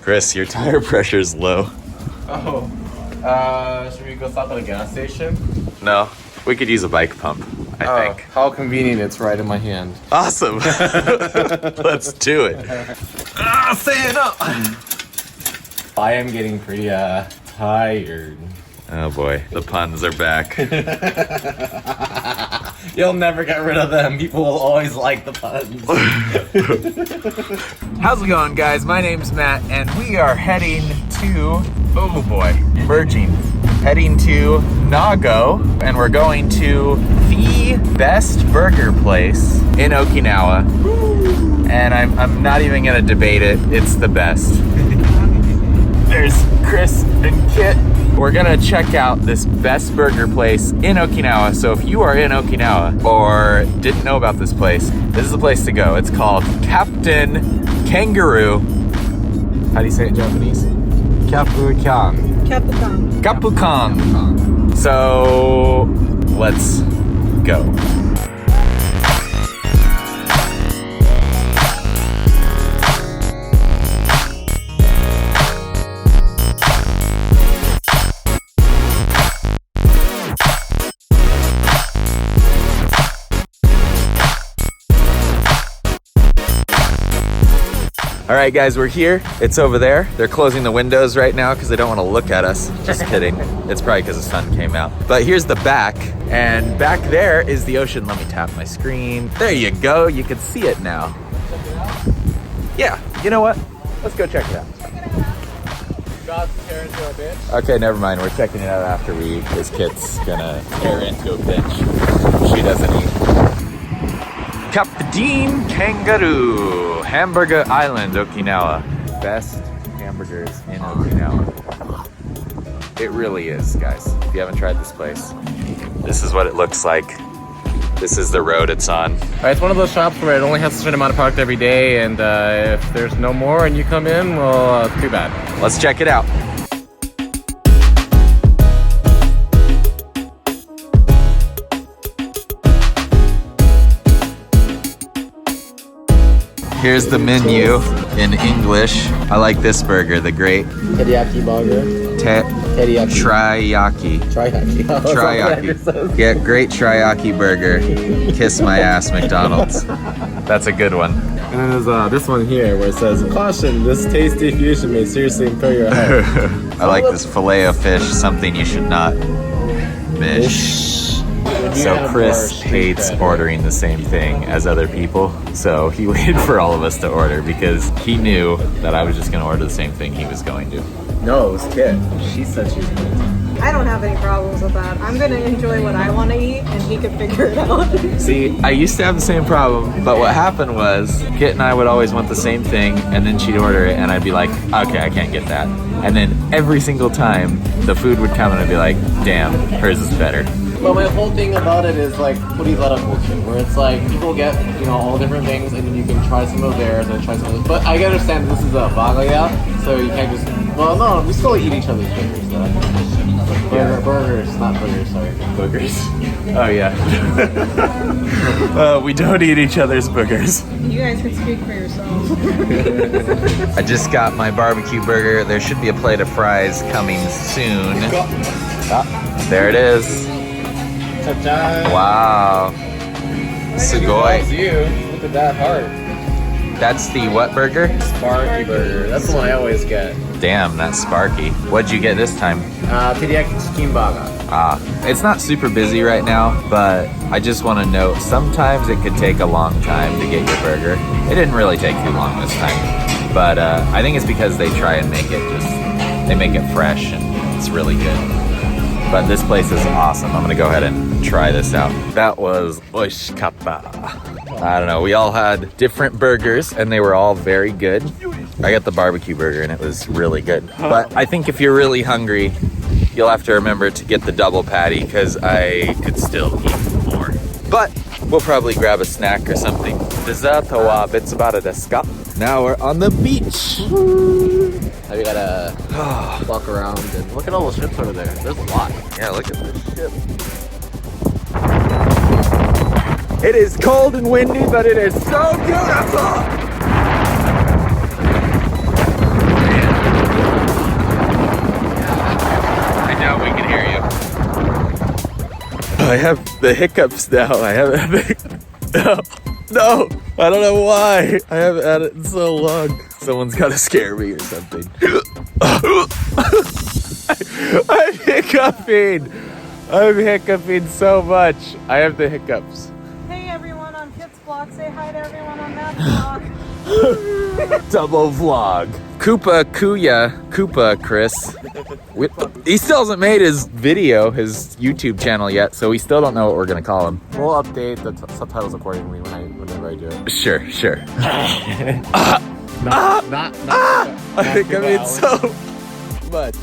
Chris, your tire pressure's low. Oh. Should we go stop at a gas station? No, we could use a bike pump, I think. How convenient, it's right in my hand. Awesome. Let's do it. Stand up! I am getting pretty tired. Oh boy, the puns are back. You'll never get rid of them. People will always like the puns. How's it going, guys? My name's Matt, and we are heading to, oh boy, merging. Heading to Nago, and we're going to the best burger place in Okinawa. And I'm not even gonna debate it, it's the best. There's Chris and Kit. We're gonna check out this best burger place in Okinawa. So if you are in Okinawa or didn't know about this place, this is the place to go. It's called Captain Kangaroo. How do you say it in Japanese? Kapukan. Kapukan. So let's go. All right, guys, we're here. It's over there. They're closing the windows right now because they don't want to look at us. Just kidding. It's probably because the sun came out. But here's the back, and back there is the ocean. Let me tap my screen. There you go. You can see it now. Yeah, you know what? Let's go check it out. About to tear into a bitch. Okay, never mind. We're checking it out after we eat, because Kit's gonna tear into a bitch. She doesn't eat. Captain Kangaroo, Hamburger Island, Okinawa. Best hamburgers in Okinawa. It really is, guys. If you haven't tried this place, this is what it looks like. This is the road it's on. It's one of those shops where it only has a certain amount of product every day, and if there's no more and you come in, well, too bad. Let's check it out. Here's the menu in English. I like this burger, the great Teriyaki Burger. Teriyaki. Teriyaki. Yeah, great teriyaki burger. Kiss my ass, McDonald's. That's a good one. And then there's this one here where it says, "Caution, this tasty fusion may seriously impair your health." I like this filet of fish, something you should not miss. So Chris hates ordering the same thing as other people, so he waited for all of us to order because he knew that I was just going to order the same thing he was going to. No, it was Kit. She said she was going to. I don't have any problems with that. I'm going to enjoy what I want to eat, and he can figure it out. See, I used to have the same problem, but what happened was Kit and I would always want the same thing, and then she'd order it, and I'd be like, okay, I can't get that. And then every single time, the food would come, and I'd be like, damn, hers is better. But my whole thing about it is like Purizara culture, where it's like people get, all different things, and then you can try some of theirs and try some of theirs. But I understand this is a bagaya, so you can't just. Well, no, we still eat each other's burgers, though. Burgers, not burgers. Sorry, boogers. Oh yeah. We don't eat each other's boogers. You guys can speak for yourselves. I just got my barbecue burger. There should be a plate of fries coming soon. Ah, there it is. Wow. Sugoi. You. Look at that heart. That's the what burger? Sparky Burger. That's the one I always get. Damn, that's Sparky. What'd you get this time? Teriyaki chicken burger. It's not super busy right now, but I just want to note, sometimes it could take a long time to get your burger. It didn't really take too long this time, but I think it's because they try and make it they make it fresh and it's really good. But this place is awesome. I'm gonna go ahead and try this out. That was oishikatta. I don't know, we all had different burgers and they were all very good. I got the barbecue burger and it was really good. But I think if you're really hungry, you'll have to remember to get the double patty because I could still eat more. But we'll probably grab a snack or something. Dessert wa betsubara desu ka? Now we're on the beach. Now we gotta walk around and look at all those ships over there. There's a lot. Yeah, look at this ship. It is cold and windy, but it is so beautiful. Man. I have the hiccups now. I haven't. No, I don't know why. I haven't had it in so long. Someone's got to scare me or something. I'm hiccuping. I'm hiccuping so much. I have the hiccups. Hey everyone on Kit's vlog. Say hi to everyone on that vlog. Double vlog. Koopa Chris. He still hasn't made his video, his YouTube channel yet, so we still don't know what we're gonna call him. We'll update the subtitles accordingly whenever I do it. Sure. Not I think I made so much.